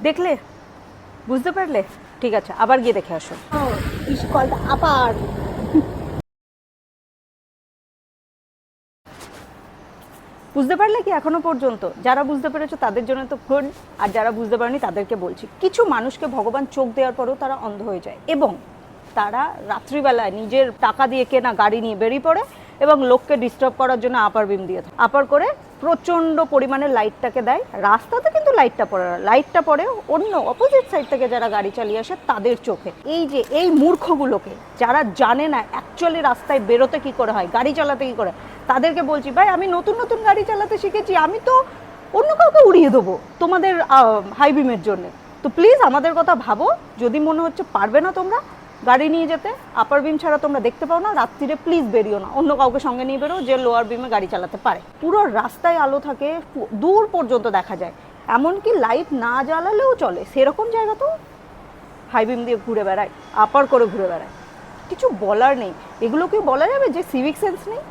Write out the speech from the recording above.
দেখলে? বুঝতে পারলে? ঠিক আছে, আবার গিয়ে দেখে আসো। ইস কলটা আবার বুঝতে পারলে কি এখনো পর্যন্ত? যারা বুঝতে পেরেছো তাদের জন্য তো গুড, আর যারা বুঝতে পারেনি তাদেরকে বলছি, কিছু মানুষকে ভগবান চোখ দেওয়ার পরেও তারা অন্ধ হয়ে যায়, এবং তারা রাত্রিবেলায় নিজের টাকা দিয়ে কেনা গাড়ি নিয়ে বেরিয়ে পড়ে এবং লোককে ডিস্টার্ব করার জন্য আপার বিম দিয়ে থাকে। আপার করে প্রচণ্ড পরিমাণে লাইটটাকে দেয়, রাস্তাতে কিন্তু লাইটটা পড়ে না, লাইটটা পড়ে অন্য অপোজিট সাইড থেকে যারা গাড়ি চালিয়ে আসে তাদের চোখে। এই যে এই মূর্খগুলোকে, যারা জানে না অ্যাকচুয়ালি রাস্তায় বেরোতে কী করে হয়, গাড়ি চালাতে কী করে, তাদেরকে বলছি ভাই আমি নতুন নতুন গাড়ি চালাতে শিখেছি, আমি তো অন্য কাউকে উড়িয়ে দেবো তোমাদের হাই বিমের জন্য। তো প্লিজ আমাদের কথা ভাবো, যদি মনে হচ্ছে পারবে না তোমরা গাড়ি নিয়ে যেতে, আপার বিম ছাড়া তোমরা দেখতে পাও না, রাত্রিরে প্লিজ বেরিও না, অন্য কাউকে সঙ্গে নিয়ে বেরো যে লোয়ার বিমে গাড়ি চালাতে পারে। পুরো রাস্তায় আলো থাকে, দূর পর্যন্ত দেখা যায়, এমনকি লাইট না জ্বালালেও চলে সেরকম জায়গা তো হাই বিম দিয়ে ঘুরে বেড়ায়, আপার করে ঘুরে বেড়ায়। কিছু বলার নেই, এগুলো কি বলা যাবে যে সিভিক সেন্স নেই?